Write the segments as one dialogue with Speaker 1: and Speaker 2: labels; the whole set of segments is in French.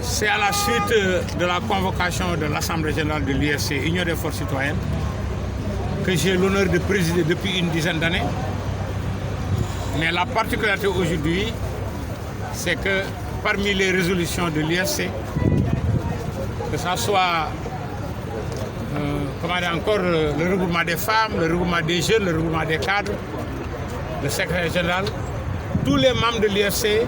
Speaker 1: C'est à la suite de la convocation de l'Assemblée générale de l'UFC, Union des forces citoyennes, que j'ai l'honneur de présider depuis une dizaine d'années. Mais la particularité aujourd'hui, c'est que parmi les résolutions de l'UFC, que ce soit le regroupement des femmes, le regroupement des jeunes, le regroupement des cadres, le secrétaire général, tous les membres de l'UFC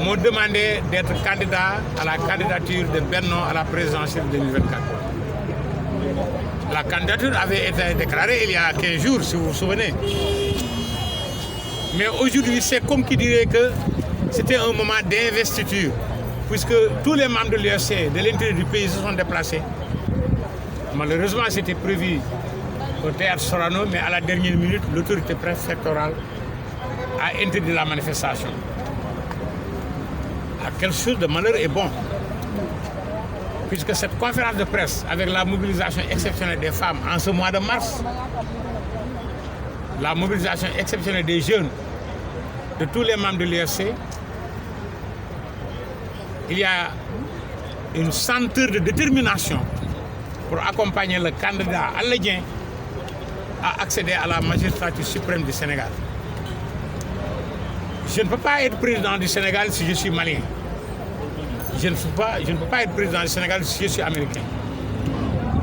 Speaker 1: m'ont demandé d'être candidat à la candidature de Benno à la présidentielle 2024. La candidature avait été déclarée il y a 15 jours, si vous vous souvenez. Mais aujourd'hui, c'est comme qui dirait que c'était un moment d'investiture, puisque tous les membres de l'UFC de l'intérieur du pays se sont déplacés. Malheureusement, c'était prévu au théâtre Sorano, mais à la dernière minute, l'autorité préfectorale a interdit la manifestation. Quelque chose de malheur est bon, puisque cette conférence de presse, avec la mobilisation exceptionnelle des femmes en ce mois de mars, la mobilisation exceptionnelle des jeunes, de tous les membres de l'UFC, il y a une senteur de détermination pour accompagner le candidat algérien à accéder à la magistrature suprême du Sénégal. Je ne peux pas être président du Sénégal si je suis malien. Je ne peux pas être président du Sénégal si je suis américain.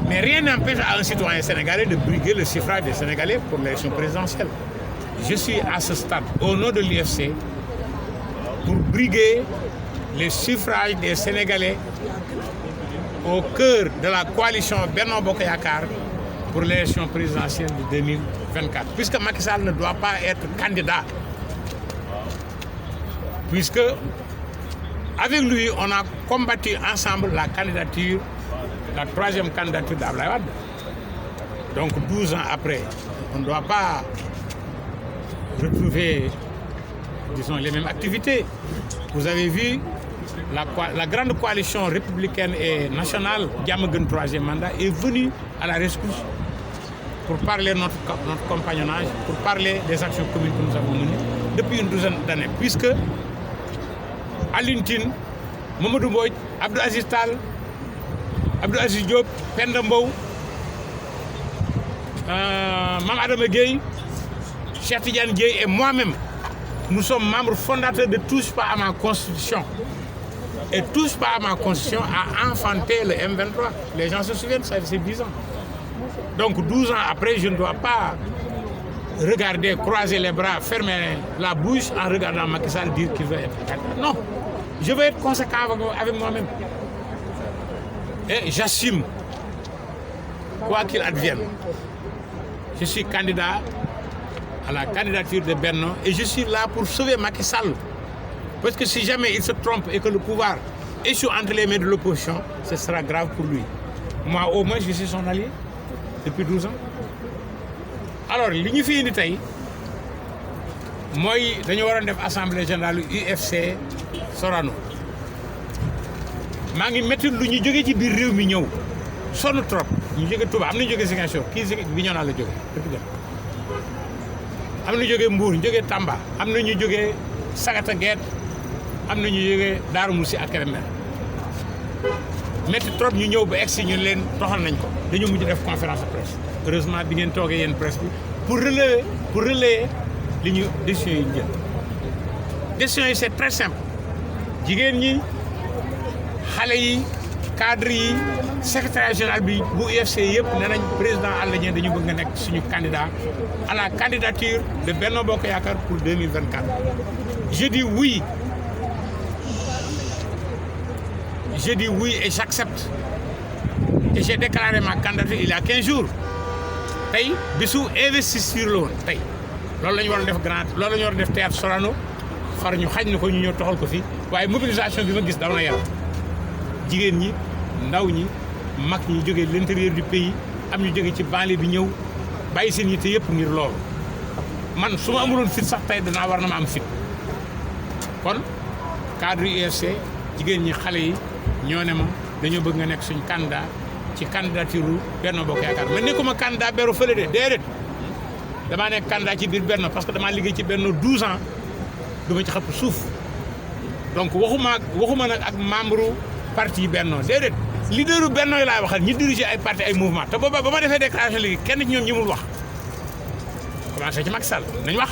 Speaker 1: Mais rien n'empêche à un citoyen sénégalais de briguer le suffrage des Sénégalais pour l'élection présidentielle. Je suis à ce stade, au nom de l'UFC, pour briguer les suffrages des Sénégalais au cœur de la coalition Benno Bokk Yakaar pour l'élection présidentielle de 2024. Puisque Macky Sall ne doit pas être candidat. Puisque, avec lui, on a combattu ensemble la candidature, la troisième candidature d'Abdoulaye Wade. Donc 12 ans après, on ne doit pas retrouver, disons, les mêmes activités. Vous avez vu, la grande coalition républicaine et nationale, Diamaguène troisième mandat, est venue à la rescousse pour parler de notre compagnonnage, pour parler des actions communes que nous avons menées depuis une douzaine d'années. Puisque Alioune Tine, Mamadou Mbodj, Abdou Aziz Tall, Abdou Aziz Diop, Penda Mbow, Mame Adama Gueye, Cheikh Tidiane Dièye et moi-même, nous sommes membres fondateurs de Touche pas à ma constitution. Et Touche pas à ma constitution a enfanté le M23. Les gens se souviennent, ça fait 10 ans. Donc 12 ans après, je ne dois pas regarder, croiser les bras, fermer la bouche en regardant Macky Sall dire qu'il veut être candidat. Non, je veux être conséquent avec moi-même. Et j'assume, quoi qu'il advienne. Je suis candidat à la candidature de Benno et je suis là pour sauver Macky Sall. Parce que si jamais il se trompe et que le pouvoir échoue entre les mains de l'opposition, ce sera grave pour lui. Moi, au moins, je suis son allié depuis 12 ans. Alors, li ñu fi indi tey mooy dañu waroon def assemblée générale UFC Sorano maa ngi métti lu ñu jógee ci biir réew mi ñëw sonn trop ñu jógee Touba am na ñu jógee Ziguinchor kii Bignona la jógee dëgg am na ñu jógee Mbour ñu jógee Tamba am na ñu jógee Sagata Guet am na ñu jógee Darou Moussi ak Kébémer métti trop ñu ñëw ba egsi ñu leen toxal nañ ko dañu mujj def conférence de presse heureusement bi ngeen toogee yéen presse bi pour relayer li ñu décisions yi ñu jël décisions yi c'est très simple jigéen ñi xale yi cadre yi secrétaire général bi bu UFC yëpp nee nañ président Alla Dieng dañu bëgg nga nekk suñu candidat à la candidature de Benno Bokk Yakaar pour 2024. Je dis oui et j'accepte. Et j'ai déclaré ma candidature il y a 15 jours. Tey bisu investiture la woon tey loolu la ñu war a def loolu la ñu war a def théâtre Sorano far ñu xañ na ko ñu ñëw toxal ko fi waaye mobilisation bi ma gis daw na yaram jigéen ñi ndaw ñi mag ñi jógee de l'intérieur du pays am ñu jógee ci banlieue bi ñëw bàyyi seen yitte yëpp ngir loolu man su ma amuloon fit sax tey danaa war na ma am fit kon cadre UFC jigéen ñi xale yi ñoo ne ma dañoo bëgg nga nekk suñu candidat ci candidature Benno Bokk Yakaar man nekkuma candidat beru fële de déedéet damaa nekk candidat ci biir Benno parce que damaa liggéey ci Benno 12 ans du ma ci xëpp suuf donc waxuma nag ak membre parti Benno déedéet leaderu Benno yi laay waxal ñi diriger ay parti ay mouvement te booba ba ma defee déclaration léegi kenn ci ñoom ñi mul wax commencé ci Macky Sall nañ wax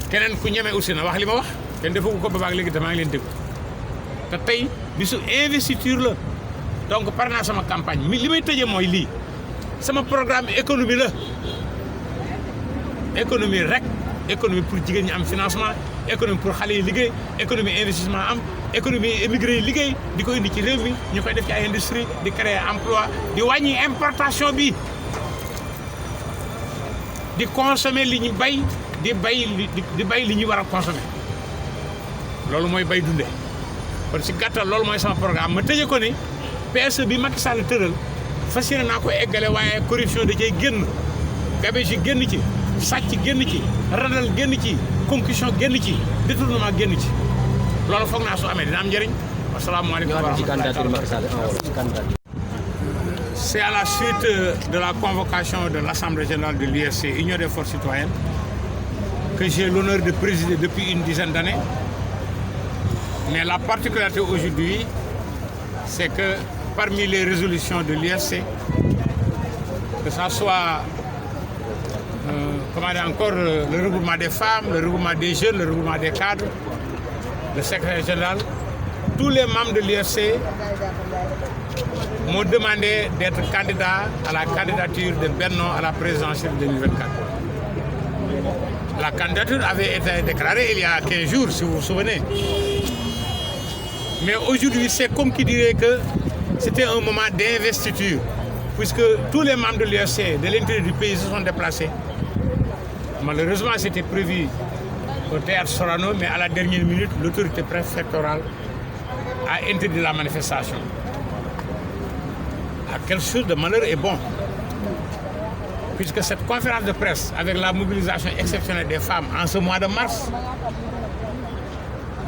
Speaker 1: keneen ku ñeme aussi na wax li ma wax kenn defagu ko boobaak léegi te maa ngi leen déglu te tey bisu investiture la donc par naa sama campagne li may tëjee mooy lii sama programme économie la économie rek économie pour jigéen ñi am financement économie pour xale yi liggéey économie investissement am économie émigré yi liggéey di ko indi ci réew mi ñu koy def ci ay industrie di créer emploi di wàññi importation bi di consommer li ñu bay di bay li ñu war a consommer loolu mooy bay dundee kon si gàttal loolu mooy sama programme ma tëjee ko ni PSE bi Macky Sall tëral fas yéene naa ko eggale waaye corruption da cay génn gabegie yi génn ci sàcc génn ci randal génn ci concussion génn ci détournement génn ci loolu foog naa su amee dina am njëriñ asalaamaaleykum wa rahmatulah. C'est à la suite de la convocation de l'Assemblée générale de l'UFC Union des forces citoyennes que j'ai l'honneur de présider depuis une dizaine d'années. Mais la particularité aujourd'hui, c'est que parmi les résolutions de l'UFC, que ça soit le regroupement des femmes, le regroupement des jeunes, le regroupement des cadres, le secrétaire général, tous les membres de l'UFC m'ont demandé d'être candidat à la candidature de Benno à la présidentielle 2024. La candidature avait été déclarée il y a 15 jours, si vous vous souvenez. Mais aujourd'hui, c'est comme qui dirait que c'était un moment d'investiture, puisque tous les membres de l'UFC de l'intérieur du pays se sont déplacés. Malheureusement, c'était prévu au théâtre Sorano, mais à la dernière minute, l'autorité préfectorale a interdit la manifestation. Quelque chose de malheur est bon, puisque cette conférence de presse, avec la mobilisation exceptionnelle des femmes en ce mois de mars,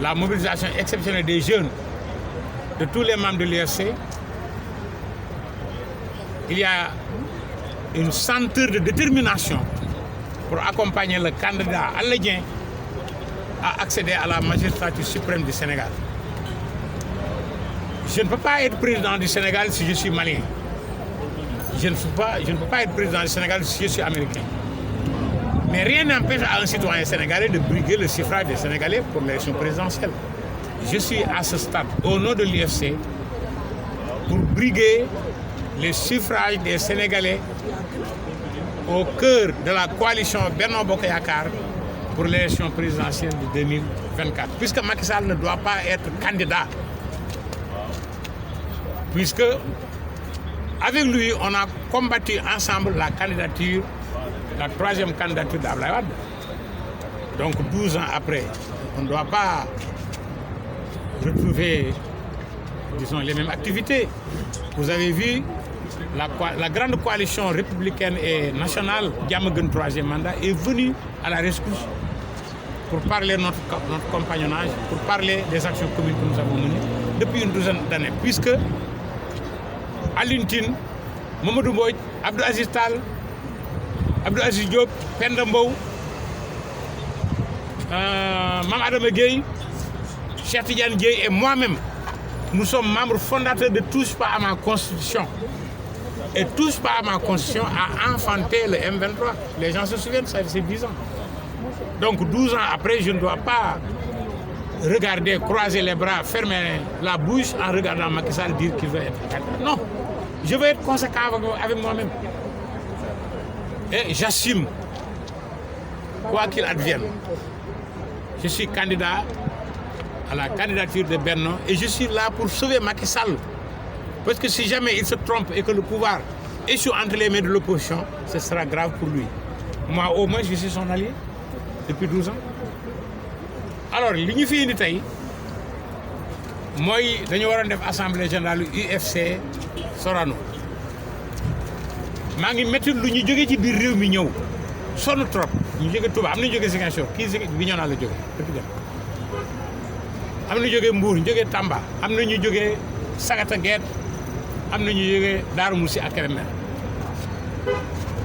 Speaker 1: la mobilisation exceptionnelle des jeunes, de tous les membres de l'UFC, il y a une senteur de détermination pour accompagner le candidat algérien à accéder à la magistrature suprême du Sénégal. Je ne peux pas être président du Sénégal si je suis malien. Je ne peux pas être président du Sénégal si je suis américain. Mais rien n'empêche à un citoyen sénégalais de briguer le suffrage des Sénégalais pour l'élection présidentielle. Je suis à ce stade, au nom de l'UFC, pour briguer les suffrages des Sénégalais au cœur de la coalition Benno Bokk Yakaar pour l'élection présidentielle de 2024. Puisque Macky Sall ne doit pas être candidat. Puisque, avec lui, on a combattu ensemble la candidature, la troisième candidature d'Abdoulaye Wade. Donc 12 ans après, on ne doit pas retrouver, disons, les mêmes activités. Vous avez vu, la grande coalition républicaine et nationale, Diamaguène troisième mandat, est venue à la rescousse pour parler de notre compagnonnage, pour parler des actions communes que nous avons menées depuis une douzaine d'années. Puisque Alioune Tine, Mamadou Mbodj, Abdou Aziz Tall, Abdou Aziz Diop, Penda Mbow, Mame Adama Gueye, Cheikh Tidiane Dièye et moi-même, nous sommes membres fondateurs de Touche pas à ma constitution. Et Touche pas à ma constitution a enfanté le M23. Les gens se souviennent, ça fait 10 ans. Donc 12 ans après, je ne dois pas regarder, croiser les bras, fermer la bouche en regardant Macky Sall dire qu'il veut être candidat. Non, je veux être conséquent avec moi-même. Et j'assume, quoi qu'il advienne. Je suis candidat à la candidature de Benno et je suis là pour sauver Macky Sall. Parce que si jamais il se trompe et que le pouvoir échoue entre les mains de l'opposition, ce sera grave pour lui. Moi, au moins, je suis son allié depuis 12 ans. Alors, li ñu fi indi tey mooy dañu waroon def assemblée générale UFC Sorano maa ngi métti lu ñu jógee ci biir réew mi ñëw sonn trop ñu jógee Touba am na ñu jógee Ziguinchor kii Bignona la jógee am na ñu jógee Mbour ñu jógee Tamba am na ñu jógee Sagata Guet am na ñu jógee Darou Moussi ak Kébémer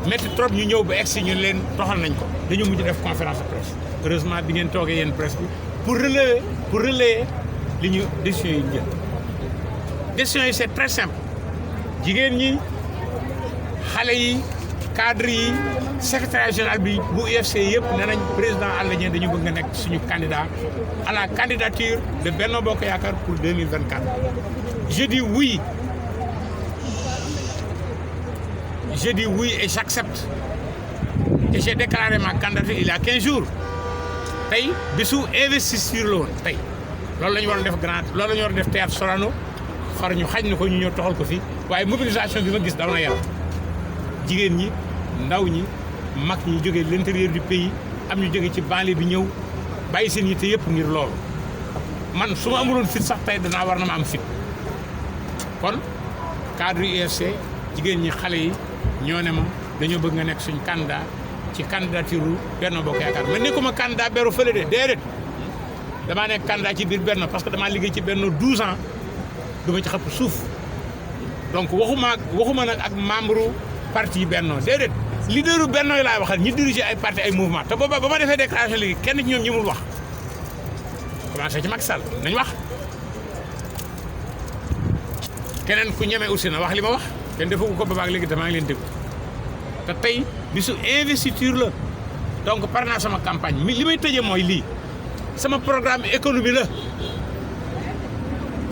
Speaker 1: métti trop ñu ñëw ba egsi ñu leen toxal nañ ko dañu mujj def conférence de presse heureusement bi ngeen toogee yéen presse bi pour relayer li ñu décisions yi jël décisions yi c'est très simple jigéen ñi xale yi cadre yi secrétaire général bi bu UFC yëpp nee nañ président Alla Dieng dañu bëgg nga nekk suñu candidat à la candidature de Benno Bokk Yaakaar pour 2024 je dis oui et j'accepte et j'ai déclaré ma candidature il y a 15 jours tey bisu investiture la woon tey loolu la ñu waroon def loolu la ñu waroon def théâtre Sorano far ñu xañ na ko ñu ñëw toxal ko fi waaye mobilisation bi ma gis daw na yaram jigéen ñi ndaw ñi mag ñi jógee l'intérieur du pays am ñu jóge ci banlieue bi ñëw bàyyi seen yitte yëpp ngir loolu man su ma amuloon fit sax tey danaa war na ma am fit kon cadre UFC jigéen ñi xale yi ñoo ne ma dañoo bëgg nga nekk suñu candidat ci candidature Benno Bokk Yaakaar man nekkuma candidat beru fële de déedéet damaa nekk candidat ci biir Benno parce que damaa liggéey ci Benno 12 ans du ma ci xëpp suuf donc waxuma nag ak membre parti Benno déedéet leaderu Benno yi laay waxal ñi diriger ay parti ay mouvement te booba ba ma defee déclaration léegi kenn ci ñoom ñi mul wax commencé ci Macky Sall nañ wax keneen ku ñeme aussi na wax li ma wax kenn defagu ko ba léegi damaa ngi leen déglu te tey bisu investiture la donc par naa sama campagne li may tëjee mooy lii sama programme économie la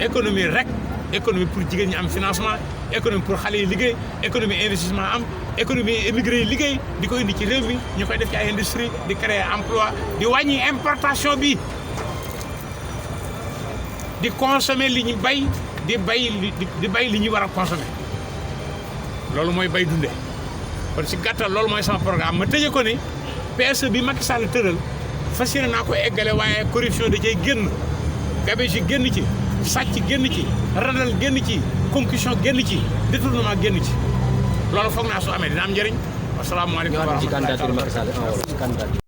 Speaker 1: économie rek économie pour jigéen ñi am financement économie pour xale yi liggéey économie investissement am économie émigré yi liggéey di ko indi ci réew mi ñu koy def ci ay industrie di créer emploi di wàññi importation bi di consommer li ñu bay di bay li ñu war a consommer loolu mooy bay dundee kon si gàttal loolu mooy sama programme ma tëjee ko ni PSE bi Macky Sall tëral fas yéene naa ko eggale waaye corruption da cay génn gabegie yi génn ci sàcc génn ci randal génn ci concussion génn ci détournement génn ci loolu foog naa su amee dina am njëriñ. asalaamaaleykum wa rahmatulah.